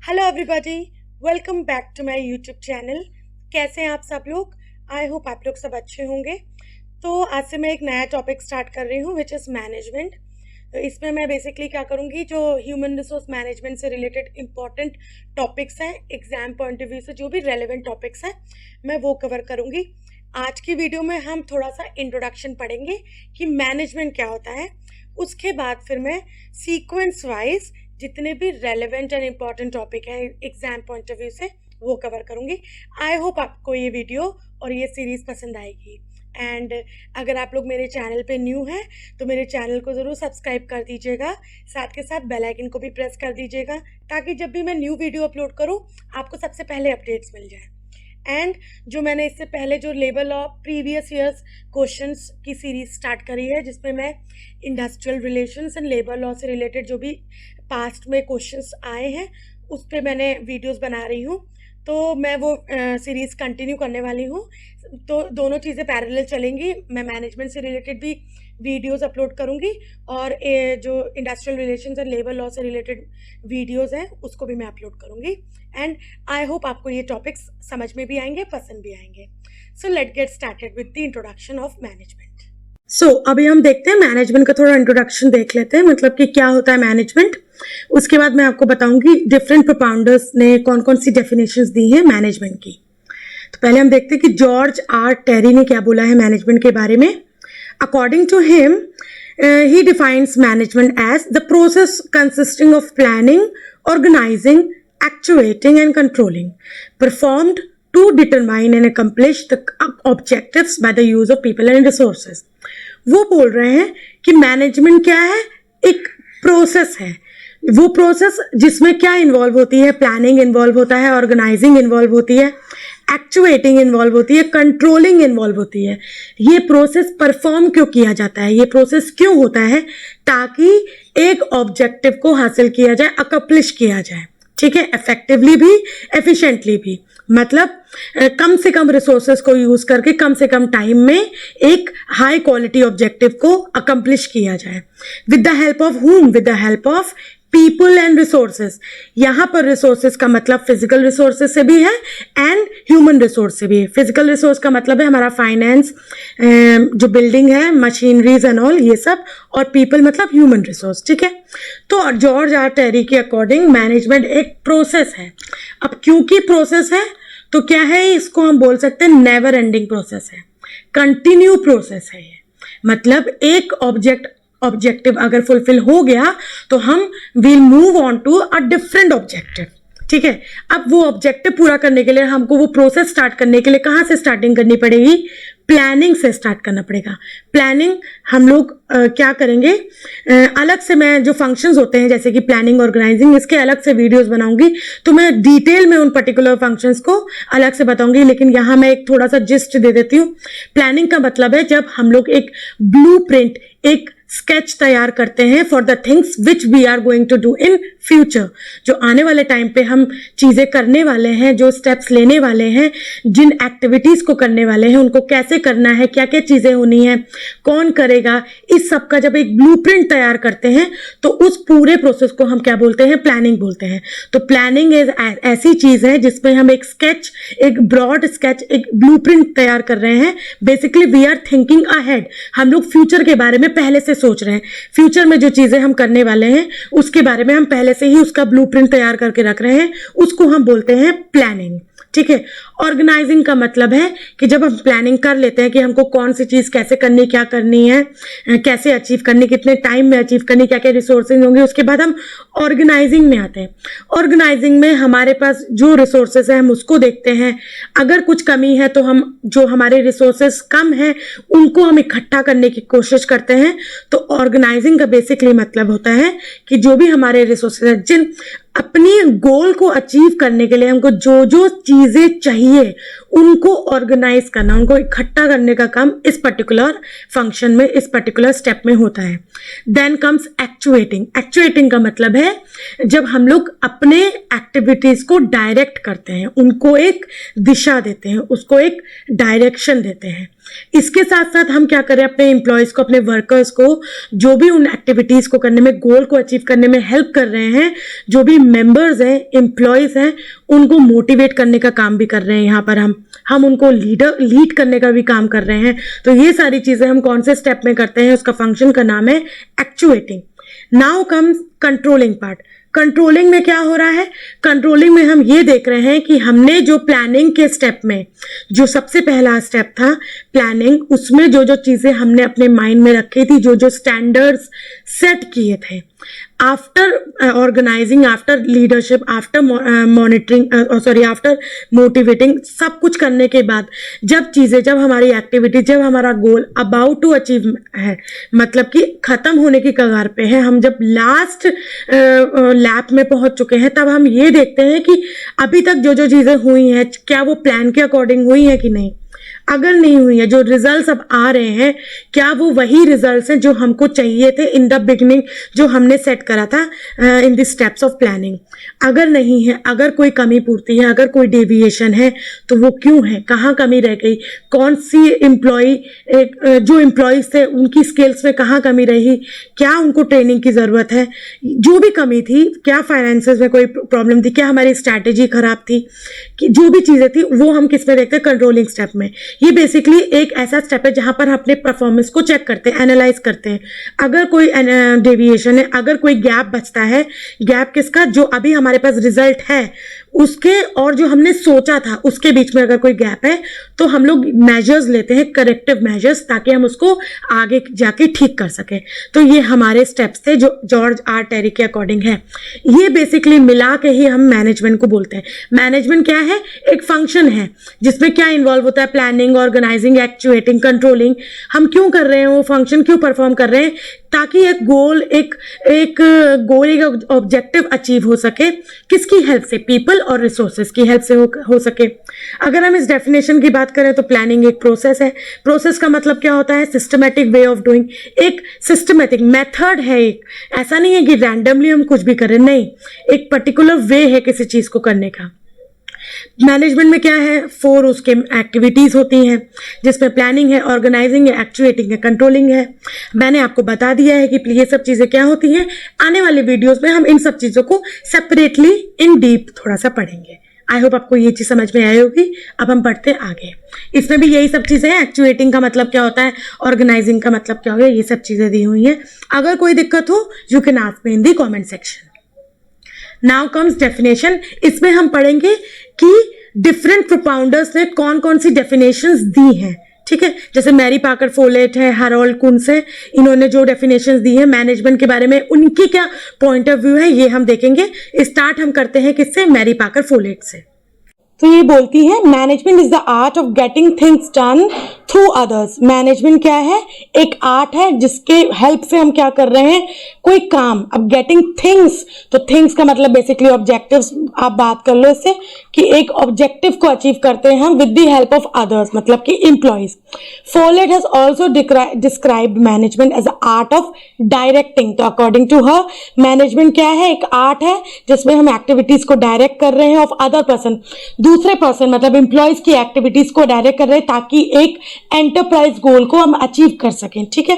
Hello everybody, welcome back to my YouTube channel. कैसे हैं आप सब लोग? आई होप आप लोग सब अच्छे होंगे। तो आज से मैं एक नया टॉपिक स्टार्ट कर रही हूँ विच इज़ मैनेजमेंट। तो इसमें मैं बेसिकली क्या करूँगी, जो ह्यूमन रिसोर्स मैनेजमेंट से रिलेटेड इंपॉर्टेंट टॉपिक्स हैं, एग्जाम पॉइंट ऑफ व्यू से जो भी रेलेवेंट टॉपिक्स हैं, मैं वो कवर करूँगी। आज की वीडियो में हम थोड़ा सा इंट्रोडक्शन पढ़ेंगे कि मैनेजमेंट क्या होता है। उसके बाद फिर मैं सीक्वेंस वाइज जितने भी रेलेवेंट एंड इम्पॉर्टेंट टॉपिक है एग्जाम पॉइंट ऑफ व्यू से वो कवर करूँगी। आई होप आपको ये वीडियो और ये सीरीज़ पसंद आएगी। एंड अगर आप लोग मेरे चैनल पे न्यू हैं तो मेरे चैनल को ज़रूर सब्सक्राइब कर दीजिएगा, साथ के साथ बेल आइकन को भी प्रेस कर दीजिएगा ताकि जब भी मैं न्यू वीडियो अपलोड करूँ आपको सबसे पहले अपडेट्स मिल जाए। एंड जो मैंने इससे पहले जो level of previous years questions की सीरीज स्टार्ट करी है, जिसमें मैं industrial relations and labour law से रिलेटेड जो भी पास्ट में क्वेश्चंस आए हैं उस पर मैंने वीडियोस बना रही हूँ। तो मैं वो सीरीज़ कंटिन्यू करने वाली हूँ। तो दोनों चीज़ें पैरेलल चलेंगी। मैं मैनेजमेंट से रिलेटेड भी वीडियोस अपलोड करूँगी और जो industrial relations and labour law से रिलेटेड वीडियोस हैं उसको भी मैं अपलोड करूँगी। एंड आई होप आपको ये टॉपिक्स समझ में भी आएंगे, पसंद भी आएंगे। So let get started with the introduction of management. अभी हम देखते हैं मैनेजमेंट का थोड़ा इंट्रोडक्शन देख लेते हैं, मतलब कि क्या होता है मैनेजमेंट। उसके बाद मैं आपको बताऊंगी डिफरेंट प्रोपाउंडर्स ने कौन कौन सी डेफिनेशंस दी हैं मैनेजमेंट की। तो पहले हम देखते हैं कि जॉर्ज आर टेरी ने क्या बोला है मैनेजमेंट के बारे में। According to him, he defines management as the process consisting of planning, organizing, actuating and controlling, performed to determine and accomplish the objectives by the use of people and resources. वो बोल रहे हैं कि management क्या है, एक process है। वो प्रोसेस जिसमें क्या इन्वॉल्व होती है, प्लानिंग इन्वॉल्व होता है, ऑर्गेनाइजिंग इन्वॉल्व होती है, एक्चुएटिंग इन्वॉल्व होती है, कंट्रोलिंग इन्वॉल्व होती है। ये प्रोसेस परफॉर्म क्यों किया जाता है, ये प्रोसेस क्यों होता है, ताकि एक ऑब्जेक्टिव को हासिल किया जाए, अकम्प्लिश किया जाए। ठीक है, इफेक्टिवली भी, एफिशिएंटली भी, मतलब कम से कम रिसोर्सेज को यूज करके कम से कम टाइम में एक हाई क्वालिटी ऑब्जेक्टिव को अकम्प्लिश किया जाए। विद द हेल्प ऑफ हुम, with the help of people and resources. यहां पर रिसोर्सेज का मतलब फिजिकल रिसोर्सेज से भी है एंड ह्यूमन रिसोर्स से भी है। फिजिकल रिसोर्स का मतलब है हमारा फाइनेंस, जो बिल्डिंग है, मशीनरीज एंड ऑल, ये सब, और पीपल मतलब ह्यूमन रिसोर्स। ठीक है, तो जॉर्ज आर टेरी के अकॉर्डिंग मैनेजमेंट एक प्रोसेस है। अब क्योंकि प्रोसेस है तो क्या है, इसको हम बोल सकते हैं नेवर एंडिंग प्रोसेस है, कंटिन्यू प्रोसेस है ये। मतलब एक ऑब्जेक्टिव अगर फुलफिल हो गया तो हम will move on to a different objective. ठीक है, अब वो ऑब्जेक्टिव पूरा करने के लिए हमको वो प्रोसेस स्टार्ट करने के लिए कहाँ से स्टार्टिंग करनी पड़ेगी, प्लानिंग से स्टार्ट करना पड़ेगा। प्लानिंग हम लोग क्या करेंगे, अलग से मैं जो फंक्शंस होते हैं जैसे कि प्लानिंग, ऑर्गेनाइजिंग, इसके अलग से वीडियोस बनाऊंगी, तो मैं डिटेल में उन पर्टिकुलर फंक्शंस को अलग से बताऊंगी। लेकिन यहाँ मैं एक थोड़ा सा जिस्ट दे देती हूँ। प्लानिंग का मतलब है जब हम लोग एक ब्लूप्रिंट, एक स्केच तैयार करते हैं for the things which we are going to do in future. जो आने वाले टाइम पे हम चीजें करने वाले हैं, जो स्टेप्स लेने वाले हैं, जिन एक्टिविटीज को करने वाले हैं, उनको कैसे करना है, क्या क्या चीजें होनी है, कौन करेगा, इस सब का जब एक ब्लूप्रिंट तैयार करते हैं तो उस पूरे प्रोसेस को हम क्या बोलते हैं, प्लानिंग बोलते हैं। तो प्लानिंग ऐसी चीज है जिसमें हम एक स्केच, एक ब्रॉड स्केच, एक ब्लूप्रिंट तैयार कर रहे हैं। Basically we are thinking ahead, हम लोग फ्यूचर के बारे में पहले से सोच रहे हैं। फ्यूचर में जो चीजें हम करने वाले हैं उसके बारे में हम पहले से ही उसका ब्लूप्रिंट तैयार करके रख रहे हैं, उसको हम बोलते हैं प्लानिंग। ठीक है, ऑर्गेनाइजिंग का मतलब है कि जब हम प्लानिंग कर लेते हैं कि हमको कौन सी चीज कैसे करनी, क्या करनी है, कैसे अचीव करनी, कितने टाइम में अचीव करनी, क्या क्या रिसोर्सेज होंगे, उसके बाद हम ऑर्गेनाइजिंग में आते हैं। ऑर्गेनाइजिंग में हमारे पास जो रिसोर्सेज है हम उसको देखते हैं। अगर कुछ कमी है तो हम, जो हमारे रिसोर्सेज कम है उनको हम इकट्ठा करने की कोशिश करते हैं। तो ऑर्गेनाइजिंग का बेसिकली मतलब होता है कि जो भी हमारे रिसोर्सेज है, जिन अपनी गोल को अचीव करने के लिए हमको जो जो चीजें चाहिए उनको ऑर्गेनाइज करना, उनको इकट्ठा करने का काम इस पर्टिकुलर फंक्शन में, इस पर्टिकुलर स्टेप में होता है। Then comes actuating. एक्चुएटिंग का मतलब है जब हम लोग अपने एक्टिविटीज को डायरेक्ट करते हैं, उनको एक दिशा देते हैं, उसको एक डायरेक्शन देते हैं। इसके साथ साथ हम क्या करें, अपने एम्प्लॉयज को, अपने वर्कर्स को जो भी उन एक्टिविटीज को करने में, गोल को अचीव करने में हेल्प कर रहे हैं, जो भी मेंबर्स हैं, एम्प्लॉयज हैं, उनको मोटिवेट करने का काम भी कर रहे हैं। यहाँ पर हम उनको लीड करने का भी काम कर रहे हैं। तो ये सारी चीजें हम कौन से स्टेप में करते हैं, उसका फंक्शन का नाम है actuating. Now comes controlling part. Controlling में क्या हो रहा है, कंट्रोलिंग में हम ये देख रहे हैं कि हमने जो प्लानिंग के स्टेप में, जो सबसे पहला स्टेप था प्लानिंग, उसमें जो जो चीजें हमने अपने माइंड में रखी थी, जो जो स्टैंडर्ड्स सेट किए थे, after organising, after leadership, after monitoring, after motivating, सब कुछ करने के बाद जब हमारी एक्टिविटी, जब हमारा गोल अबाउट टू अचीव है, मतलब कि खत्म होने की कगार पे है, हम जब लास्ट लैप में पहुंच चुके हैं, तब हम ये देखते हैं कि अभी तक जो जो चीजें हुई हैं, क्या वो प्लान के अकॉर्डिंग हुई है कि नहीं। अगर नहीं हुई है, जो रिजल्ट्स अब आ रहे हैं, क्या वो वही रिजल्ट्स हैं जो हमको चाहिए थे इन द बिगनिंग, जो हमने सेट करा था in the steps of planning. अगर नहीं है, अगर कोई कमी पूर्ति है, अगर कोई डेविएशन है, तो वो क्यों है, कहाँ कमी रह गई, कौन सी जो एम्प्लॉयज थे उनकी स्किल्स में कहाँ कमी रही, क्या उनको ट्रेनिंग की जरूरत है, जो भी कमी थी, क्या फाइनेंसेस में कोई प्रॉब्लम थी, क्या हमारी स्ट्रैटेजी खराब थी, कि जो भी चीजें थी वो हम किस में देखते हैं, कंट्रोलिंग स्टेप में। ये बेसिकली एक ऐसा स्टेप है जहां पर हम अपने परफॉर्मेंस को चेक करते हैं, एनालाइज करते हैं। अगर कोई डेविएशन है, अगर कोई गैप बचता है, गैप किसका, जो अभी हमारे पास रिजल्ट है उसके और जो हमने सोचा था उसके बीच में अगर कोई गैप है, तो हम लोग मेजर्स लेते हैं, करेक्टिव मेजर्स, ताकि हम उसको आगे जाके ठीक कर सके। तो ये हमारे स्टेप्स थे जो जॉर्ज आर टेरी के अकॉर्डिंग है। ये बेसिकली मिला के ही हम मैनेजमेंट को बोलते हैं। मैनेजमेंट क्या है, एक फंक्शन है जिसमें क्या इन्वॉल्व होता है, प्लानिंग, ऑर्गेनाइजिंग, एक्चुएटिंग, कंट्रोलिंग। हम क्यों कर रहे हैं, वो फंक्शन क्यों परफॉर्म कर रहे हैं, ताकि एक गोल, एक ऑब्जेक्टिव अचीव हो सके। किसकी हेल्प से, पीपल और रिसोर्सेज की हेल्प से हो सके। अगर हम इस डेफिनेशन की बात करें तो प्लानिंग एक प्रोसेस है। प्रोसेस का मतलब क्या होता है, सिस्टमैटिक वे ऑफ डूइंग, एक सिस्टमैटिक मेथड है। एक ऐसा नहीं है कि रैंडमली हम कुछ भी करें, नहीं, एक पर्टिकुलर वे है किसी चीज को करने का। मैनेजमेंट में क्या है, 4 उसके एक्टिविटीज होती हैं, जिसमें प्लानिंग है, ऑर्गेनाइजिंग है, एक्चुएटिंग है, कंट्रोलिंग है। मैंने आपको बता दिया है कि ये सब चीजें क्या होती हैं। आने वाले वीडियोस में हम इन सब चीजों को सेपरेटली इन डीप थोड़ा सा पढ़ेंगे। आई होप आपको ये चीज समझ में आई होगी। अब हम पढ़ते आगे। इसमें भी यही सब चीजें हैं। एक्चुएटिंग का मतलब क्या होता है, ऑर्गेनाइजिंग का मतलब क्या हो गया, ये सब चीजें दी हुई हैं। अगर कोई दिक्कत हो, you can ask me in the comment section. Now comes definition. इसमें हम पढ़ेंगे कि डिफरेंट प्रोपाउंडर्स ने कौन कौन सी डेफिनेशंस दी हैं। ठीक है, जैसे मैरी पाकर फोलेट है, हैरोल्ड कुन्स है, इन्होंने जो डेफिनेशंस दी है मैनेजमेंट के बारे में, उनकी क्या पॉइंट ऑफ व्यू है, ये हम देखेंगे। स्टार्ट हम करते हैं किससे, मैरी पाकर फोलेट से। तो ये बोलती है, management is the art of getting things done through others. Management क्या है, एक आर्ट है जिसके हेल्प से हम क्या कर रहे हैं, कोई काम। अब गेटिंग थिंग्स, तो थिंग्स का मतलब बेसिकली ऑब्जेक्टिव्स। आप बात कर लो इससे कि एक ऑब्जेक्टिव को अचीव करते हैं हम with the help of others, मतलब कि employees. Follett has also described management as art of directing. तो अकॉर्डिंग टू हर, मैनेजमेंट क्या है, एक आर्ट है जिसमें हम एक्टिविटीज को डायरेक्ट कर रहे हैं ऑफ अदर पर्सन, दूसरे पर्सन, मतलब एम्प्लॉयज की एक्टिविटीज को डायरेक्ट कर रहे हैं ताकि एक एंटरप्राइज गोल को हम अचीव कर सकें। ठीक है,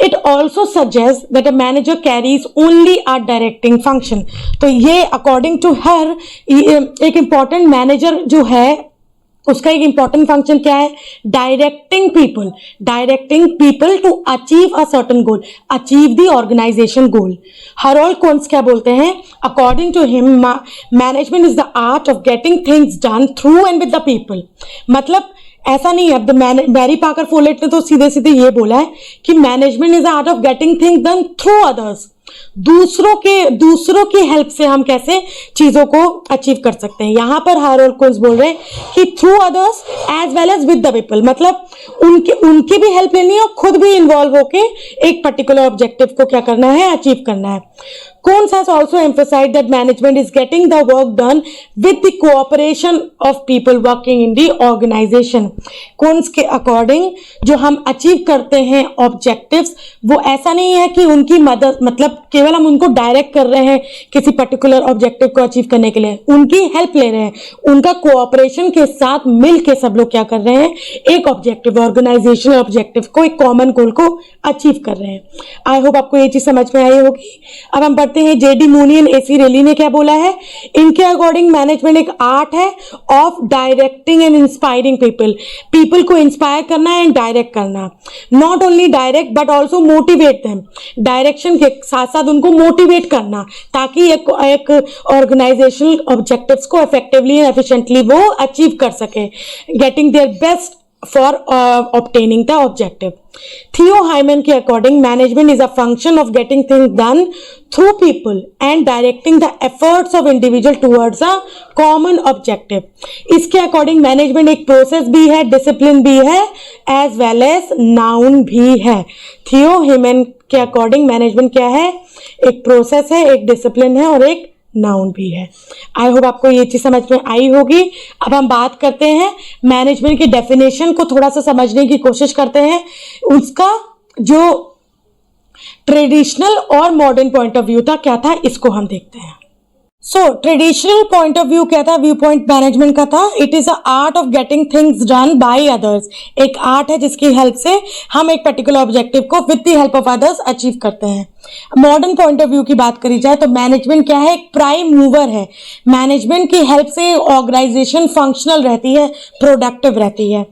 it also suggest that a manager carries only a directing function. तो ये अकॉर्डिंग टू हर एक इंपॉर्टेंट मैनेजर जो है उसका एक इंपॉर्टेंट फंक्शन क्या है, directing people to achieve a certain goal, achieve the organisation goal. Harold Koontz क्या बोलते हैं, according to him management is the art of getting things done through and with the people. मतलब ऐसा नहीं है, अब मैरी पाकर फोलेट ने तो सीधे सीधे ये बोला है कि management is the art of getting things done through others. दूसरों की हेल्प से हम कैसे चीजों को अचीव कर सकते हैं। यहां पर हैरोल्ड कुन्स बोल रहे हैं कि through others as well as with the people, मतलब उनकी भी हेल्प लेनी है और खुद भी इन्वॉल्व होके एक पर्टिकुलर ऑब्जेक्टिव को क्या करना है, अचीव करना है। Coons has also emphasized that management is getting the work done with the cooperation of people working in the organization. Coons के अकॉर्डिंग जो हम अचीव करते हैं ऑब्जेक्टिव्स, वो ऐसा नहीं है कि उनकी मदद, मतलब केवल हम उनको डायरेक्ट कर रहे हैं किसी पर्टिकुलर ऑब्जेक्टिव को अचीव करने के लिए, उनकी हेल्प ले रहे हैं, उनका कोऑपरेशन के साथ मिल के सब लोग क्या कर रहे हैं, एक ऑब्जेक्टिव, ऑर्गेनाइजेशनल ऑब्जेक्टिव को, एक कॉमन गोल को अचीव कर रहे हैं। आई होप आपको ये चीज समझ में आई होगी। अब हम पढ़ते हैं जेडी मूनी एंड एसी रेली ने क्या बोला है। इनके अकॉर्डिंग मैनेजमेंट एक आर्ट है of directing and inspiring people को इंस्पायर करना एंड डायरेक्ट करना, not only direct but also motivate them, direction के साथ साथ उनको मोटिवेट करना ताकि एक ऑर्गेनाइजेशनल ऑब्जेक्टिव्स को इफेक्टिवली एंड एफिशिएंटली वो अचीव कर सके, getting their best for obtaining the objective. Theo Hyman के according management is a function of getting things done through people and directing the efforts of individual towards a common objective. इसके according management एक process भी है, discipline भी है, as well as noun भी है। Theo Hyman के according management क्या है, एक process है, एक discipline है और एक नाउन भी है। आई होप आपको ये चीज समझ में आई होगी। अब हम बात करते हैं मैनेजमेंट की डेफिनेशन को, थोड़ा सा समझने की कोशिश करते हैं। उसका जो ट्रेडिशनल और मॉडर्न पॉइंट ऑफ व्यू था क्या था, इसको हम देखते हैं। ट्रेडिशनल पॉइंट ऑफ व्यू क्या था, व्यू पॉइंट मैनेजमेंट का था, it is a art of getting things done by others. एक आर्ट है जिसकी हेल्प से हम एक पर्टिकुलर ऑब्जेक्टिव को with the help of others achieve करते हैं। मॉडर्न पॉइंट ऑफ व्यू की बात करी जाए तो मैनेजमेंट क्या है, एक प्राइम मूवर है। मैनेजमेंट की हेल्प से ऑर्गेनाइजेशन फंक्शनल रहती है, प्रोडक्टिव रहती है।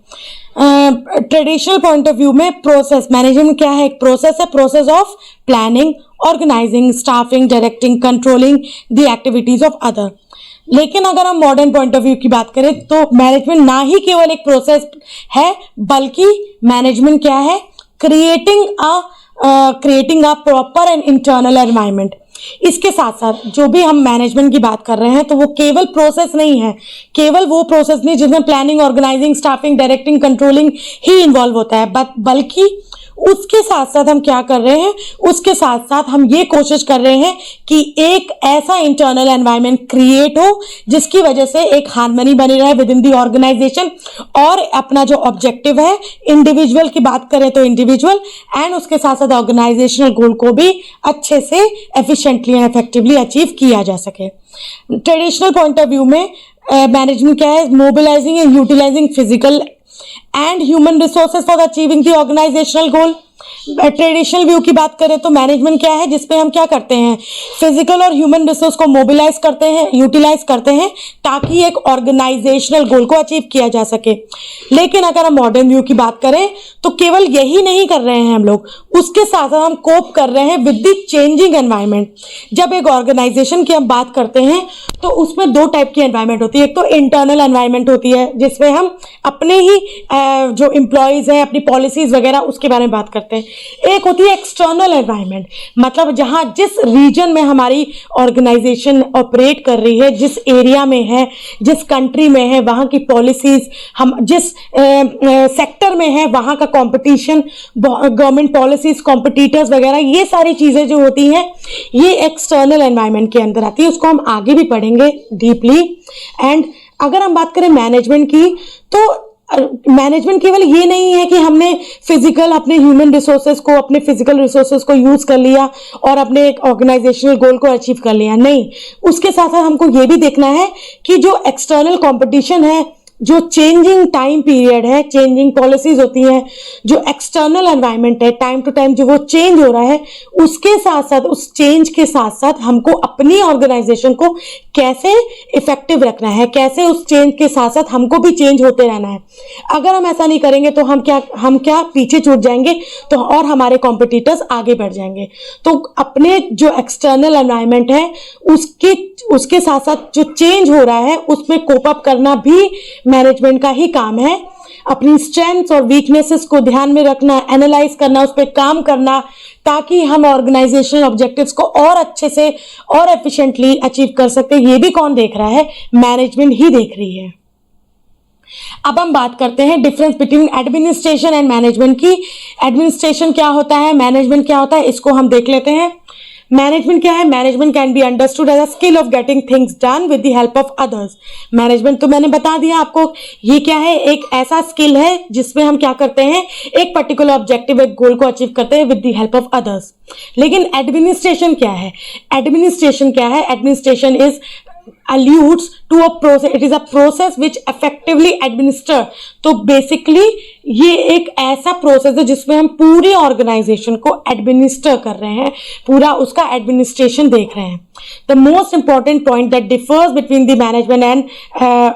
ट्रेडिशनल पॉइंट ऑफ व्यू में प्रोसेस, मैनेजमेंट क्या है, एक प्रोसेस है, process of planning, organising, staffing, directing, controlling the activities of other. लेकिन अगर हम मॉडर्न पॉइंट ऑफ व्यू की बात करें तो मैनेजमेंट ना ही केवल एक प्रोसेस है, बल्कि मैनेजमेंट क्या है, creating a proper and internal environment. इसके साथ साथ जो भी हम मैनेजमेंट की बात कर रहे हैं तो वो केवल प्रोसेस नहीं है, केवल वो प्रोसेस नहीं जिसमें planning, organising, staffing, directing, controlling ही इन्वॉल्व होता है, बल्कि उसके साथ साथ हम क्या कर रहे हैं, उसके साथ साथ हम ये कोशिश कर रहे हैं कि एक ऐसा इंटरनल एनवायरनमेंट क्रिएट हो जिसकी वजह से एक हार्मनी बनी रहे विद इन दी ऑर्गेनाइजेशन, और अपना जो ऑब्जेक्टिव है, इंडिविजुअल की बात करें तो इंडिविजुअल एंड उसके साथ साथ ऑर्गेनाइजेशनल गोल को भी अच्छे से एफिशिएंटली एंड इफेक्टिवली अचीव किया जा सके। ट्रेडिशनल पॉइंट ऑफ व्यू में मैनेजमेंट क्या है, mobilising and utilising physical and human resources for achieving the organizational goal। Traditional view की बात करें तो मैनेजमेंट क्या है, जिसपे हम क्या करते हैं, फिजिकल और ह्यूमन रिसोर्स को मोबिलाइज करते हैं, यूटिलाइज करते हैं ताकि एक ऑर्गेनाइजेशनल गोल को अचीव किया जा सके। लेकिन अगर हम मॉडर्न व्यू की बात करें तो केवल यही नहीं कर रहे हैं हम लोग, उसके साथ साथ हम कोप कर रहे हैं विद द चेंजिंग एनवायरनमेंट। जब एक ऑर्गेनाइजेशन की हम बात करते हैं तो उसमें दो टाइप की एनवायरनमेंट होती है। एक तो इंटरनल एनवायरनमेंट होती है जिसमें हम अपने ही जो एम्प्लॉयज हैं, अपनी पॉलिसीज वगैरह उसके बारे में बात करते हैं। एक होती है एक्सटर्नल एनवायरनमेंट, मतलब जहां जिस रीजन में हमारी ऑर्गेनाइजेशन ऑपरेट कर रही है, जिस एरिया में है, जिस कंट्री में है, वहां की पॉलिसीज, हम जिस सेक्टर में है वहां का कंपटीशन, गवर्नमेंट पॉलिसीज, कॉम्पिटिटर्स वगैरह, ये सारी चीजें जो होती हैं ये एक्सटर्नल एनवायरनमेंट के अंदर आती है। उसको हम आगे भी पढ़ेंगे डीपली। एंड अगर हम बात करें मैनेजमेंट की तो मैनेजमेंट केवल ये नहीं है कि हमने फिजिकल, अपने ह्यूमन रिसोर्सेज को, अपने फिजिकल रिसोर्सेज को यूज कर लिया और अपने एक ऑर्गेनाइजेशनल गोल को अचीव कर लिया, नहीं। उसके साथ साथ हमको ये भी देखना है कि जो एक्सटर्नल कंपटीशन है, जो चेंजिंग टाइम पीरियड है, चेंजिंग पॉलिसीज होती हैं, जो एक्सटर्नल एनवायरनमेंट है, टाइम टू टाइम जो वो चेंज हो रहा है, उसके साथ साथ, उस चेंज के साथ साथ हमको अपनी ऑर्गेनाइजेशन को कैसे इफेक्टिव रखना है, कैसे उस चेंज के साथ साथ हमको भी चेंज होते रहना है। अगर हम ऐसा नहीं करेंगे तो हम क्या पीछे छूट जाएंगे तो, और हमारे कॉम्पिटिटर्स आगे बढ़ जाएंगे। तो अपने जो एक्सटर्नल एनवायरनमेंट है उसके साथ साथ जो चेंज हो रहा है उसमें कोप अप करना भी मैनेजमेंट का ही काम है। अपनी स्ट्रेंथ्स और वीकनेसेस को ध्यान में रखना, एनालाइज करना, उस पर काम करना ताकि हम ऑर्गेनाइजेशनल ऑब्जेक्टिव्स को और अच्छे से और एफिशिएंटली अचीव कर सकते। ये भी कौन देख रहा है, मैनेजमेंट ही देख रही है। अब हम बात करते हैं difference between administration and management की। एडमिनिस्ट्रेशन क्या होता है, मैनेजमेंट क्या होता है, इसको हम देख लेते हैं। मैनेजमेंट क्या है? Management can be understood as a skill of getting things done with the help of others. Management तो मैंने बता दिया आपको, ये क्या है? एक ऐसा स्किल है जिसमें हम क्या करते हैं, एक पर्टिकुलर ऑब्जेक्टिव, एक गोल को अचीव करते हैं with the help of others. लेकिन एडमिनिस्ट्रेशन क्या है? एडमिनिस्ट्रेशन क्या है? Administration is alludes to a process, it is a process which effectively administer। तो बेसिकली ये एक ऐसा प्रोसेस है जिसमें हम पूरी ऑर्गेनाइजेशन को एडमिनिस्टर कर रहे हैं, पूरा उसका एडमिनिस्ट्रेशन देख रहे हैं। The most important point that differs between the management and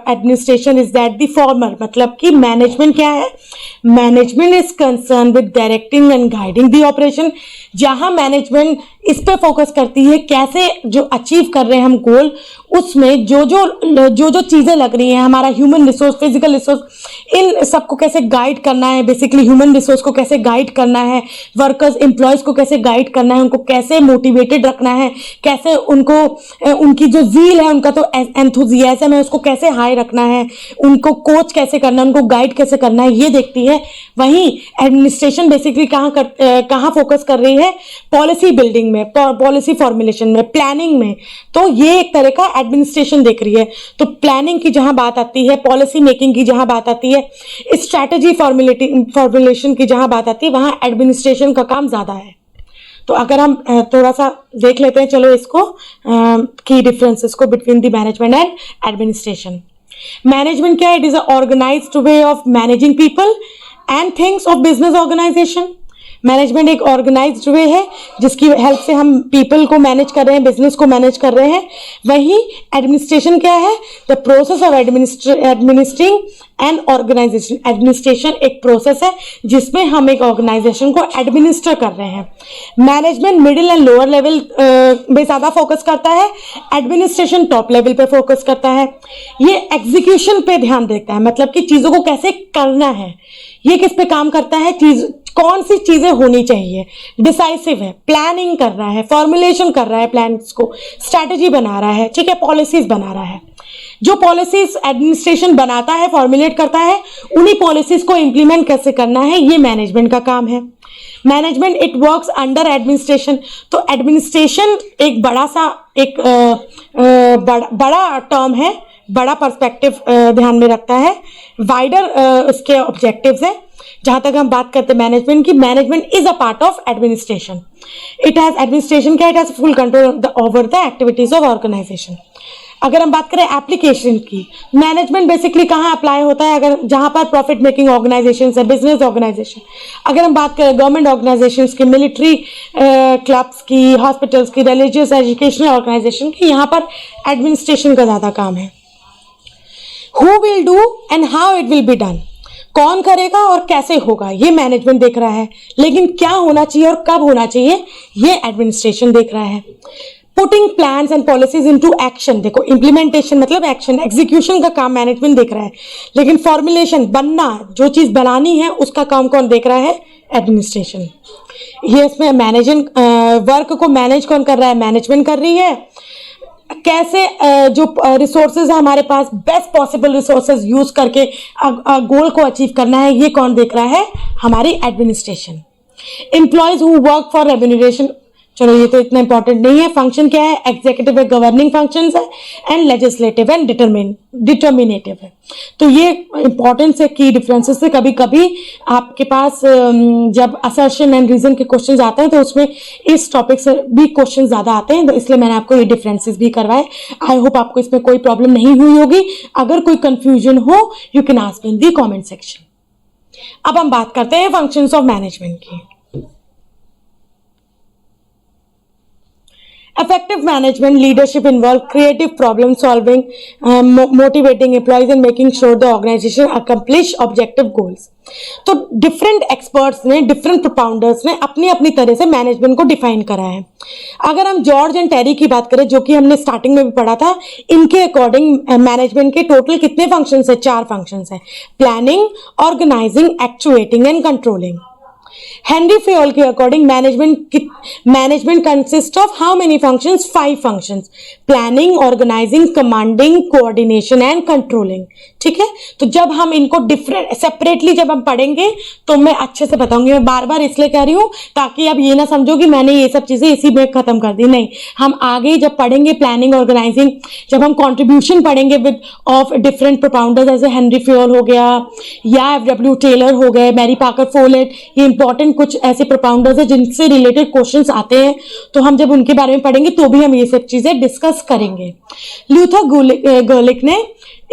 administration is that the former, मतलब कि मैनेजमेंट क्या है? Management is concern with directing and guiding the operation. जहां मैनेजमेंट इस पे फोकस करती है कैसे जो अचीव कर रहे हैं हम गोल, उसमें जो जो चीजें लग रही हैं, हमारा ह्यूमन रिसोर्स, फिजिकल रिसोर्स, इन सबको कैसे गाइड करना है, बेसिकली ह्यूमन रिसोर्स को कैसे गाइड करना है, वर्कर्स, एम्प्लॉयज को कैसे गाइड करना है, उनको कैसे मोटिवेटेड रखना है, कैसे उनको उनकी जो जील है, उनका तो एंथुजियाज्म है, उसको कैसे हाई रखना है, उनको कोच कैसे करना है, उनको गाइड कैसे करना है, ये देखती है। वहीं एडमिनिस्ट्रेशन बेसिकली कहाँ फोकस कर रही है? पॉलिसी बिल्डिंग में, पॉलिसी फॉर्मुलेशन में, प्लानिंग में। तो ये एक तरह का एडमिनिस्ट्रेशन देख रही है। तो प्लानिंग की जहां बात आती है, पॉलिसी मेकिंग की जहां बात आती है, स्ट्रैटेजी फॉर्मुलेशन की जहां बात आती है, वहां एडमिनिस्ट्रेशन का काम ज्यादा है। तो अगर हम थोड़ा सा देख लेते हैं, चलो इसको की डिफरेंसेस को between the management and administration. Management क्या है? It is a organised way of managing people and things of business organisation. Management एक ऑर्गेनाइज्ड वे है जिसकी हेल्प से हम पीपल को मैनेज कर रहे हैं, बिजनेस को मैनेज कर रहे हैं। वहीं एडमिनिस्ट्रेशन क्या है? The process of administering and organisation. Administration एक प्रोसेस है जिसमें हम एक ऑर्गेनाइजेशन को एडमिनिस्टर कर रहे हैं। Management middle and lower level में ज्यादा फोकस करता है, एडमिनिस्ट्रेशन टॉप लेवल पे फोकस करता है। ये एग्जीक्यूशन पे ध्यान देता है, मतलब कि चीजों को कैसे करना है। ये किस पे काम करता है? कौन सी चीजें होनी चाहिए, डिसाइसिव है, प्लानिंग कर रहा है, फॉर्मुलेशन कर रहा है, प्लान्स को, स्ट्रैटेजी बना रहा है, ठीक है, पॉलिसीज बना रहा है। जो पॉलिसीज एडमिनिस्ट्रेशन बनाता है, फॉर्मुलेट करता है, उन्हीं पॉलिसीज को इंप्लीमेंट कैसे करना है, ये मैनेजमेंट का काम है। Management it works under administration. तो एडमिनिस्ट्रेशन एक बड़ा सा एक बड़ा टर्म है, बड़ा पर्सपेक्टिव ध्यान में रखता है, वाइडर उसके ऑब्जेक्टिव्स हैं। जहां तक हम बात करते हैं मैनेजमेंट की, management is a part of administration. It has administration क्या? It has full control over the activities of organisation. अगर हम बात करें एप्लीकेशन की, मैनेजमेंट बेसिकली कहाँ अप्लाई होता है? अगर जहां पर प्रॉफिट मेकिंग ऑर्गेनाइजेशन है, बिजनेस ऑर्गेनाइजेशन। अगर हम बात करें गवर्नमेंट ऑर्गेनाइजेशन की, मिलिट्री क्लब्स की, हॉस्पिटल्स की, रिलीजियस एजुकेशनल ऑर्गेनाइजेशन की, यहाँ पर एडमिनिस्ट्रेशन का ज्यादा काम है। Who will do and how it will be done, कौन करेगा और कैसे होगा, ये मैनेजमेंट देख रहा है। लेकिन क्या होना चाहिए और कब होना चाहिए, ये एडमिनिस्ट्रेशन देख रहा है। Putting plans and policies into action, देखो इम्प्लीमेंटेशन मतलब एक्शन, एग्जीक्यूशन का काम मैनेजमेंट देख रहा है। लेकिन फॉर्मुलेशन, बनना, जो चीज बनानी है, उसका काम कौन देख रहा है? एडमिनिस्ट्रेशन। ये इसमें मैनेजमेंट वर्क को मैनेज कौन कर रहा है? मैनेजमेंट कर रही है। कैसे जो रिसोर्सेज है हमारे पास, बेस्ट पॉसिबल रिसोर्सेज यूज करके गोल को अचीव करना है, ये कौन देख रहा है? हमारी administration. Employees who work for remuneration, चलो ये तो इतना इंपॉर्टेंट नहीं है। फंक्शन क्या है? एग्जीक्यूटिव है, गवर्निंग फंक्शंस है, एंड लेजिस्लेटिव एंड डिटर्मिनेटिव है। तो ये इंपॉर्टेंस है, की डिफरेंसेस से। कभी कभी आपके पास जब असर्शन एंड रीजन के क्वेश्चंस आते हैं तो उसमें इस टॉपिक से भी क्वेश्चन ज्यादा आते हैं, तो इसलिए मैंने आपको ये डिफरेंसेस भी करवाए। आई होप आपको इसमें कोई प्रॉब्लम नहीं हुई होगी। अगर कोई कंफ्यूजन हो, you can ask in the comment section. अब हम बात करते हैं फंक्शंस ऑफ मैनेजमेंट की। Effective management leadership involve creative problem solving, motivating employees and making sure the organization accomplish objective goals. तो डिफरेंट एक्सपर्ट्स ने, डिफरेंट प्रोपाउंडर्स ने अपनी अपनी तरह से मैनेजमेंट को डिफाइन करा है। अगर हम जॉर्ज एंड टेरी की बात करें, जो कि हमने स्टार्टिंग में भी पढ़ा था, इनके अकॉर्डिंग मैनेजमेंट के टोटल कितने फंक्शंस है? 4 फंक्शंस है। Planning, organising, actuating and controlling. Henri Fayol के according management consist of how many functions? 5 functions, planning, organising, commanding, coordination and controlling. ठीक है, तो जब हम इनको डिफरेंट सेपरेटली जब हम पढ़ेंगे तो मैं अच्छे से बताऊंगी। मैं बार बार इसलिए कह रही हूं ताकि अब ये ना समझो कि मैंने ये सब चीजें इसी में खत्म कर दी, नहीं। हम आगे जब पढ़ेंगे प्लानिंग, ऑर्गेनाइजिंग, जब हम कंट्रीब्यूशन पढ़ेंगे विद ऑफ डिफरेंट प्रोपाउंडर्स जैसे हेनरी फेयोल हो गया या एफ.डब्ल्यू. टेलर हो गए, मैरी पाकर फोलेट, ये इंपॉर्टेंट कुछ ऐसे प्रोपाउंडर्स है जिनसे रिलेटेड क्वेश्चंस आते हैं, तो हम जब उनके बारे में पढ़ेंगे तो भी हम ये सब चीजें डिस्कस करेंगे। ल्यूथर गर्लिक ने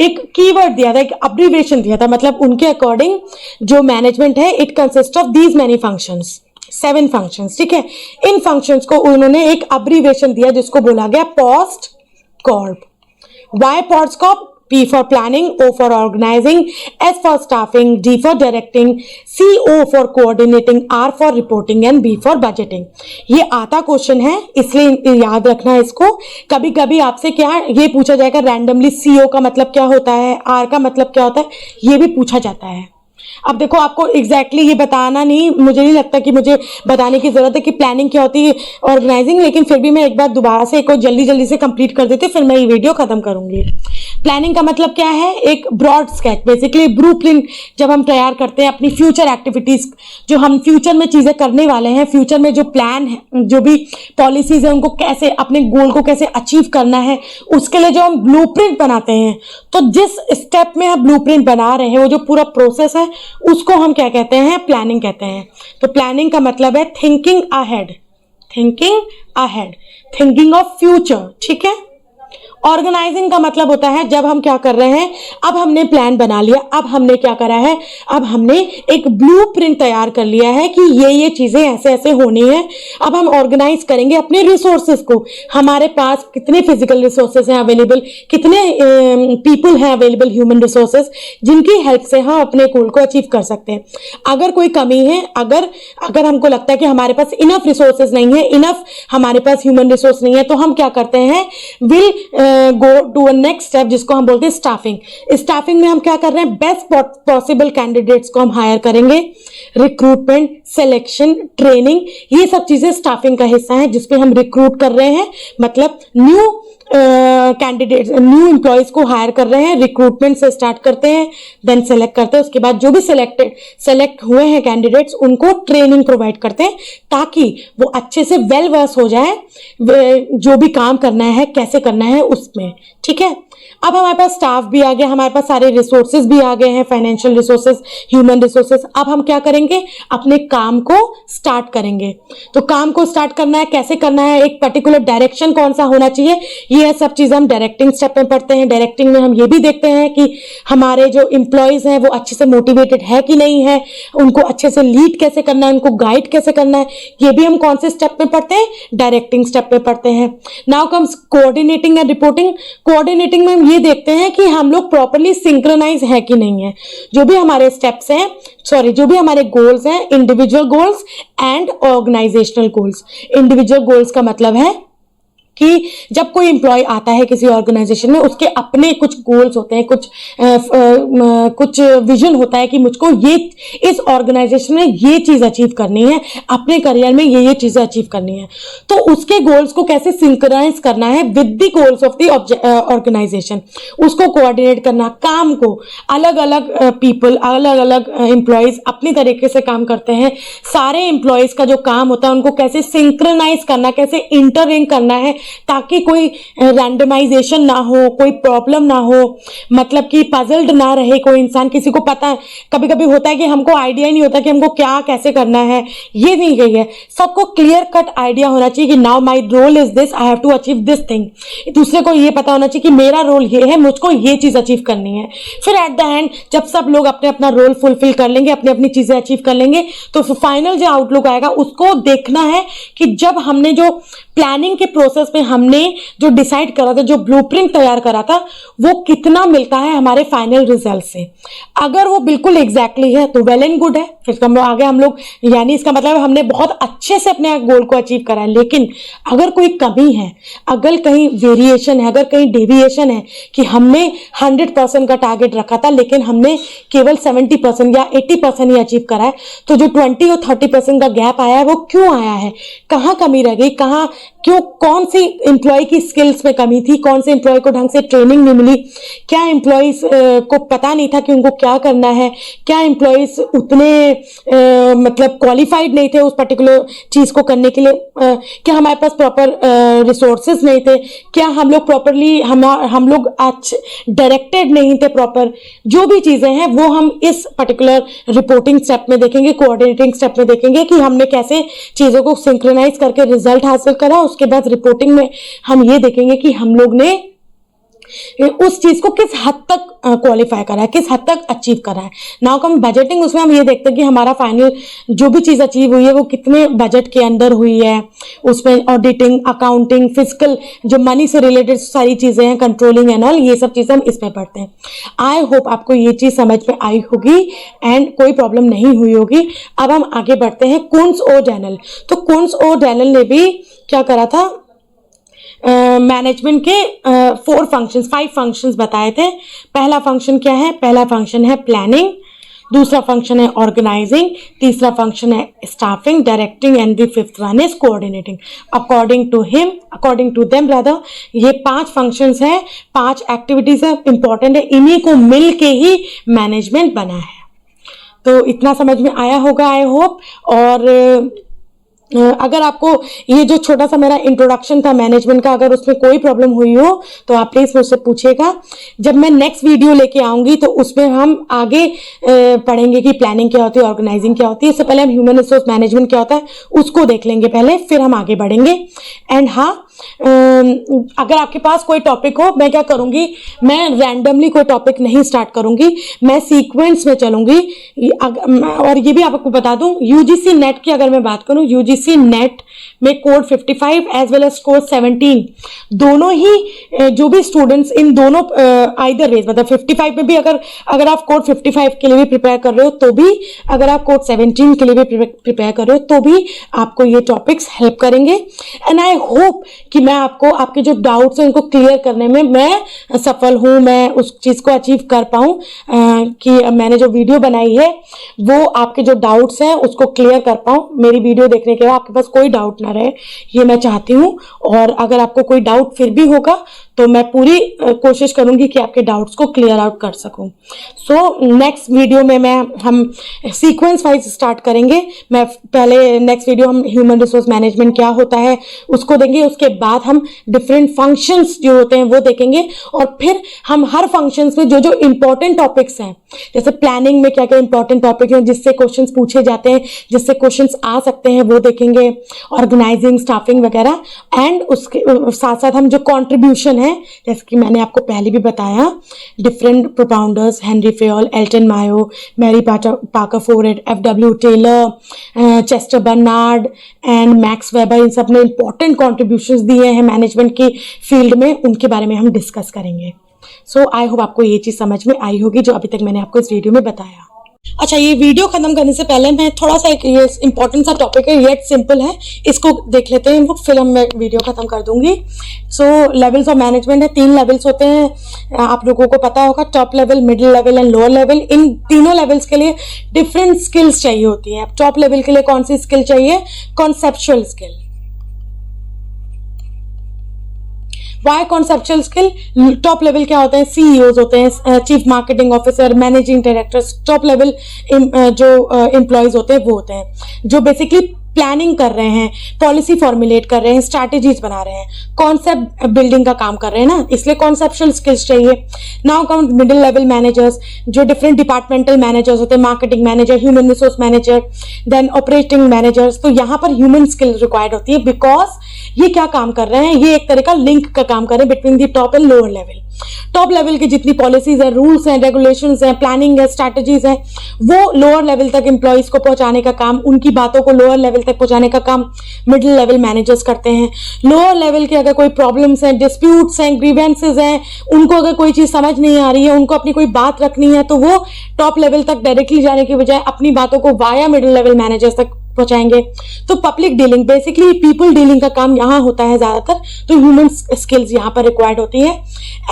एक कीवर्ड दिया था, एक अब्रीविएशन दिया था, मतलब उनके अकॉर्डिंग जो मैनेजमेंट है it consist of these many functions, 7 functions. ठीक है, इन फंक्शंस को उन्होंने एक अब्रीविएशन दिया जिसको बोला गया POSDCORB. Why POSDCORB? P for planning, O for organizing, S for staffing, D for directing, C O for coordinating, R for reporting and B for budgeting। ये आता क्वेश्चन है इसलिए याद रखना है इसको। कभी कभी आपसे क्या ये पूछा जाएगा रैंडमली, CO का मतलब क्या होता है, R का मतलब क्या होता है, ये भी पूछा जाता है। अब देखो आपको एग्जैक्टली ये बताना नहीं, मुझे नहीं लगता कि मुझे बताने की जरूरत है कि प्लानिंग क्या होती है, ऑर्गेनाइजिंग, लेकिन फिर भी मैं एक बार दोबारा से एक जल्दी से कंप्लीट कर देती हूँ, फिर मैं ये वीडियो खत्म करूंगी। प्लानिंग का मतलब क्या है? एक ब्रॉड स्केच, बेसिकली ब्लूप्रिंट जब हम तैयार करते हैं अपनी फ्यूचर एक्टिविटीज, जो हम फ्यूचर में चीजें करने वाले हैं, फ्यूचर में जो प्लान है, जो भी पॉलिसीज है, उनको कैसे अपने गोल को कैसे अचीव करना है, उसके लिए जो हम ब्लूप्रिंट बनाते हैं, तो जिस स्टेप में हम ब्लूप्रिंट बना रहे हैं वो जो पूरा प्रोसेस है उसको हम क्या कहते हैं? प्लानिंग कहते हैं। तो प्लानिंग का मतलब है thinking ahead, thinking ahead, thinking of future. ठीक है, ऑर्गेनाइजिंग का मतलब होता है जब हम क्या कर रहे हैं, अब हमने प्लान बना लिया, अब हमने क्या करा है, अब हमने एक ब्लूप्रिंट तैयार कर लिया है कि ये चीजें ऐसे ऐसे होनी है। अब हम ऑर्गेनाइज करेंगे अपने रिसोर्सेज को, हमारे पास कितने फिजिकल रिसोर्सेज हैं अवेलेबल, कितने पीपल हैं अवेलेबल, ह्यूमन रिसोर्सेज, जिनकी हेल्प से हम अपने गोल को अचीव कर सकते हैं। अगर कोई कमी है, अगर हमको लगता है कि हमारे पास इनफ रिसोर्सेज नहीं है, इनफ हमारे पास ह्यूमन रिसोर्स नहीं है, तो हम क्या करते हैं, will go to a next step जिसको हम बोलते हैं स्टाफिंग। स्टाफिंग में हम क्या कर रहे हैं, बेस्ट पॉसिबल कैंडिडेट्स को हम हायर करेंगे, रिक्रूटमेंट, सिलेक्शन, ट्रेनिंग, ये सब चीजें स्टाफिंग का हिस्सा है जिसपे हम रिक्रूट कर रहे हैं, मतलब न्यू कैंडिडेट्स, न्यू एम्प्लॉयज को हायर कर रहे हैं। रिक्रूटमेंट से स्टार्ट करते हैं, देन सेलेक्ट करते हैं, उसके बाद जो भी सेलेक्ट हुए हैं कैंडिडेट्स उनको ट्रेनिंग प्रोवाइड करते हैं ताकि वो अच्छे से वेल वर्स हो जाए जो भी काम करना है, कैसे करना है उसमें। ठीक है, अब हमारे पास स्टाफ भी आ गया, हमारे पास सारे रिसोर्सेज भी आ गए हैं, फाइनेंशियल रिसोर्सेज, ह्यूमन रिसोर्सेज। अब हम क्या करेंगे, अपने काम को स्टार्ट करेंगे। तो काम को स्टार्ट करना है, कैसे करना है, एक पर्टिकुलर डायरेक्शन कौन सा होना चाहिए, ये सब चीजें हम डायरेक्टिंग स्टेप में पढ़ते हैं। डायरेक्टिंग में हम ये भी देखते हैं कि हमारे जो एम्प्लॉयज हैं वो अच्छे से मोटिवेटेड है कि नहीं है, उनको अच्छे से लीड कैसे करना है, उनको गाइड कैसे करना है, ये भी हम कौन से स्टेप में पढ़ते हैं, डायरेक्टिंग स्टेप में पढ़ते हैं। Now comes coordinating and reporting. Coordinating में हम ये देखते हैं कि हम लोग प्रॉपर्ली सिंक्रोनाइज है कि नहीं है, जो भी हमारे स्टेप्स हैं, जो भी हमारे गोल्स हैं, individual goals and organizational goals. Individual goals का मतलब है कि जब कोई एम्प्लॉय आता है किसी ऑर्गेनाइजेशन में, उसके अपने कुछ गोल्स होते हैं, कुछ विजन होता है कि मुझको ये इस ऑर्गेनाइजेशन में ये चीज अचीव करनी है, अपने करियर में ये चीजें अचीव करनी है। तो उसके गोल्स को कैसे सिंक्रोनाइज करना है with the goals of the organization, उसको कोऑर्डिनेट करना। काम को अलग अलग पीपल, अलग अलग एम्प्लॉयज अपनी तरीके से काम करते हैं। सारे एम्प्लॉयज का जो काम होता है उनको कैसे सिंक्रोनाइज करना, कैसे इंटरलिंक करना है ताकि कोई रैंडमाइजेशन ना हो, कोई प्रॉब्लम ना हो, मतलब कि पजल्ड ना रहे कोई इंसान। किसी को पता, कभी कभी होता है कि हमको आइडिया ही नहीं होता कि हमको क्या कैसे करना है, ये नहीं गई है। सबको क्लियर कट आइडिया होना चाहिए कि now my role is this, I have to achieve this thing. दूसरे को ये पता होना चाहिए कि मेरा रोल ये है, मुझको ये चीज अचीव करनी है। फिर एट द एंड जब सब लोग अपने अपना रोल फुलफिल कर लेंगे, अपनी अपनी चीजें अचीव कर लेंगे, तो फाइनल जो आउटलुक आएगा उसको देखना है कि जब हमने जो प्लानिंग के प्रोसेस में हमने जो डिसाइड करा था, जो ब्लूप्रिंट तैयार करा था, वो कितना मिलता है हमारे फाइनल रिजल्ट से। अगर वो बिल्कुल एग्जैक्टली है तो वेल एंड गुड है, फिर हम लोग यानी इसका मतलब हमने बहुत अच्छे से अपने गोल को अचीव करा है। लेकिन अगर कोई कमी है, अगर कहीं वेरिएशन है, अगर कहीं डेविएशन है कि हमने 100% का टारगेट रखा था लेकिन हमने केवल 70% या 80% ही अचीव करा है, तो जो 20 और 30% का गैप आया है वो क्यों आया है, कहाँ कमी रह गई, कहाँ क्यों, कौन सी एम्प्लॉय की स्किल्स में कमी थी, कौन से एम्प्लॉय को ढंग से ट्रेनिंग नहीं मिली, क्या एम्प्लॉयज को पता नहीं था कि उनको क्या करना है, क्या एम्प्लॉयज उतने मतलब क्वालिफाइड नहीं थे उस पर्टिकुलर चीज को करने के लिए, क्या हमारे पास प्रॉपर रिसोर्सेज नहीं थे, क्या हम लोग प्रॉपरली हम लोग डायरेक्टेड नहीं थे प्रॉपर। जो भी चीजें हैं वो हम इस पर्टिकुलर रिपोर्टिंग स्टेप में देखेंगे, कोऑर्डिनेटिंग स्टेप में देखेंगे कि हमने कैसे चीजों को सिंक्रोनाइज करके रिजल्ट हासिल करा। उसके बाद रिपोर्टिंग में हम ये देखेंगे कि हम लोग ने उस चीज को किस हद तक क्वालिफाई करा है, किस हद तक अचीव करा है। नाउ कम बजटिंग, उसमें हम ये देखते हैं कि हमारा फाइनल जो भी चीज अचीव हुई है वो कितने बजट के अंदर हुई है। उसमें ऑडिटिंग, अकाउंटिंग, फिजिकल, जो मनी से रिलेटेड सारी चीजें हैं, कंट्रोलिंग एंड ऑल, ये सब चीजें हम इसमें पढ़ते हैं। आई होप आपको ये चीज समझ में आई होगी एंड कोई प्रॉब्लम नहीं हुई होगी। अब हम आगे बढ़ते हैं कुन्स ओ डैनियल। तो कुन्स ओ डैनियल ने भी क्या करा था, मैनेजमेंट के 5 फंक्शंस बताए थे। पहला फंक्शन क्या है, पहला फंक्शन है प्लानिंग, दूसरा फंक्शन है ऑर्गेनाइजिंग, तीसरा फंक्शन है staffing, directing and the fifth one is coordinating. According to them rather, ये 5 फंक्शंस हैं, 5 एक्टिविटीज है, इंपॉर्टेंट है, इन्हीं को मिल के ही मैनेजमेंट बना है। तो इतना समझ में आया होगा आई होप। और अगर आपको ये जो छोटा सा मेरा इंट्रोडक्शन था मैनेजमेंट का, अगर उसमें कोई प्रॉब्लम हुई हो तो आप प्लीज मुझसे पूछिएगा। जब मैं नेक्स्ट वीडियो लेके आऊंगी तो उसमें हम आगे पढ़ेंगे कि प्लानिंग क्या होती है, ऑर्गेनाइजिंग क्या होती है। इससे पहले हम ह्यूमन रिसोर्स मैनेजमेंट क्या होता है उसको देख लेंगे पहले, फिर हम आगे बढ़ेंगे। एंड हाँ, अगर आपके पास कोई टॉपिक हो, मैं क्या करूंगी, मैं रैंडमली कोई टॉपिक नहीं स्टार्ट करूंगी, मैं सीक्वेंस में चलूंगी। और ये भी आपको बता दूं, यूजीसी नेट की अगर मैं बात करूं, यूजीसी नेट में code 55 as well as code 17, दोनों ही जो भी स्टूडेंट्स इन दोनों आइदर वेज, मतलब 55 में भी अगर आप कोड 55 के लिए भी प्रिपेयर कर रहे हो तो भी, अगर आप कोड 17 के लिए भी प्रिपेयर कर रहे हो तो भी आपको ये टॉपिक्स हेल्प करेंगे। एंड आई होप कि मैं आपको आपके जो डाउट्स हैं उनको क्लियर करने में मैं सफल हूं, मैं उस चीज को अचीव कर पाऊं कि मैंने जो वीडियो बनाई है वो आपके जो डाउट्स हैं उसको क्लियर कर पाऊं। मेरी वीडियो देखने के बाद आपके पास कोई डाउट ना रहे, ये मैं चाहती हूं। और अगर आपको कोई डाउट फिर भी होगा तो मैं पूरी कोशिश करूंगी कि आपके डाउट्स को क्लियर आउट कर सकूं। सो नेक्स्ट वीडियो में हम सीक्वेंस वाइज स्टार्ट करेंगे। मैं पहले नेक्स्ट वीडियो हम ह्यूमन रिसोर्स मैनेजमेंट क्या होता है उसको देंगे, उसके बाद हम डिफरेंट फंक्शंस जो होते हैं वो देखेंगे, और फिर हम हर फंक्शंस में जो जो इंपॉर्टेंट टॉपिक्स हैं, जैसे प्लानिंग में क्या क्या इंपॉर्टेंट टॉपिक हैं जिससे क्वेश्चंस पूछे जाते हैं, जिससे क्वेश्चंस आ सकते हैं, वो देखेंगे, ऑर्गेनाइजिंग, स्टाफिंग वगैरह। एंड उसके साथ साथ हम जो कॉन्ट्रीब्यूशन है, जैसे कि मैंने आपको पहले भी बताया, different propounders, Henri Fayol, Elton Mayo, Mary Parker Follett, F W Taylor, Chester Barnard and Max Weber, इन सब ने इंपॉर्टेंट कॉन्ट्रीब्यूशंस दिए हैं मैनेजमेंट की फील्ड में, उनके बारे में हम डिस्कस करेंगे। सो आई होप आपको ये चीज समझ में आई होगी जो अभी तक मैंने आपको इस वीडियो में बताया। अच्छा, ये वीडियो खत्म करने से पहले मैं थोड़ा सा एक ये इंपॉर्टेंट सा टॉपिक है, येट सिंपल है, इसको देख लेते हैं, फिर हम मैं वीडियो खत्म कर दूंगी। सो लेवल्स ऑफ मैनेजमेंट है, 3 लेवल्स होते हैं, आप लोगों को पता होगा, top level, middle level and lower level. इन तीनों लेवल्स के लिए डिफरेंट स्किल्स चाहिए होती हैं। टॉप लेवल के लिए कौन सी स्किल चाहिए, conceptual skill. Why conceptual skill, top level क्या होते हैं, सीईओज होते हैं, chief marketing officer, managing directors, top level जो एम्प्लॉयज होते हैं वो होते हैं जो बेसिकली प्लानिंग कर रहे हैं, पॉलिसी फॉर्मुलेट कर रहे हैं, स्ट्रैटेजीज बना रहे हैं, कॉन्सेप्ट बिल्डिंग का काम कर रहे हैं ना, इसलिए कॉन्सेप्चुअल स्किल्स चाहिए। Now come middle level managers, जो डिफरेंट डिपार्टमेंटल मैनेजर्स होते हैं, marketing manager, human resource manager, then operating managers. तो यहाँ पर ह्यूमन स्किल रिक्वायर्ड होती है, बिकॉज ये क्या काम कर रहे हैं, ये एक तरह का लिंक का काम कर रहे हैं between the top and lower level. Top level की जितनी पॉलिसीज है, रूल्स हैं, रेगुलेशंस हैं, प्लानिंग है, स्ट्रैटेजीज हैं, वो लोअर लेवल तक एम्प्लॉइज को पहुंचाने का काम, उनकी बातों को लोअर लेवल तक पहुंचाने का काम मिडिल लेवल मैनेजर्स करते हैं। लोअर लेवल के अगर कोई प्रॉब्लम्स हैं, डिस्प्यूट्स हैं, ग्रीवेंसेस हैं, उनको अगर कोई चीज समझ नहीं आ रही है, उनको अपनी कोई बात रखनी है, तो वो टॉप लेवल तक डायरेक्टली जाने की बजाय अपनी बातों को वाया मिडिल लेवल मैनेजर्स तक पहुंचाएंगे। तो public dealing, basically people dealing का काम यहाँ होता है ज्यादातर, तो ह्यूमन स्किल्स यहाँ पर रिक्वायर्ड होती है।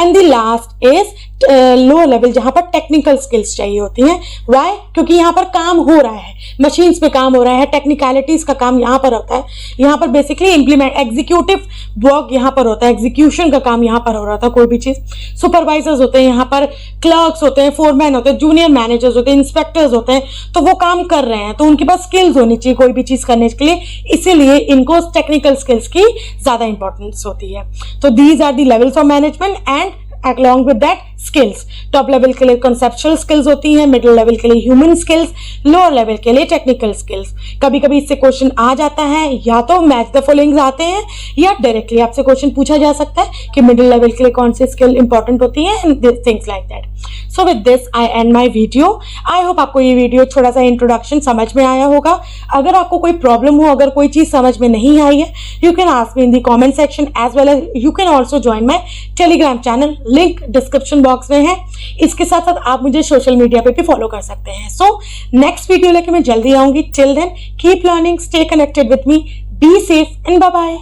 And the last is lower level, जहां पर टेक्निकल स्किल्स चाहिए होती हैं। व्हाई? क्योंकि यहाँ पर काम हो रहा है, मशीन्स पे काम हो रहा है, टेक्निकलिटीज का काम यहाँ पर होता है। यहाँ पर बेसिकली इम्प्लीमेंट, एग्जीक्यूटिव वर्क यहाँ पर होता है, एग्जीक्यूशन का काम यहाँ पर हो रहा था कोई भी चीज। सुपरवाइजर्स होते हैं यहाँ पर, क्लर्क्स होते हैं, फोरमैन होते हैं, जूनियर मैनेजर्स होते हैं, इंस्पेक्टर्स होते हैं, तो वो काम कर रहे हैं, तो उनके पास स्किल्स होनी चाहिए कोई भी चीज करने के लिए, इसीलिए इनको टेक्निकल स्किल्स की ज्यादा इंपॉर्टेंस होती है। तो these are the levels of management and along with that skills। Top level के लिए कंसेप्चुअल स्किल्स होती हैं, मिडिल लेवल के लिए ह्यूमन स्किल्स, लोअर लेवल के लिए टेक्निकल स्किल्स। कभी कभी इससे क्वेश्चन आ जाता है, या तो मैच द फॉलोइंग्स आते हैं, या डायरेक्टली आपसे क्वेश्चन पूछा जा सकता है कि मिडिल लेवल के लिए कौन सी स्किल इंपॉर्टेंट होती है, and things like that. So with this I and my video. I hope आपको ये वीडियो थोड़ा सा इंट्रोडक्शन समझ में आया होगा। अगर आपको कोई प्रॉब्लम हो, अगर कोई चीज समझ में नहीं आई है, you can ask me in the comment section, as well as you can also join my Telegram channel, link description box में है। इसके साथ साथ आप मुझे सोशल मीडिया पे भी फॉलो कर सकते हैं। सो नेक्स्ट वीडियो लेके मैं जल्दी आऊंगी। Till then keep learning, stay connected with me, be safe and bye bye.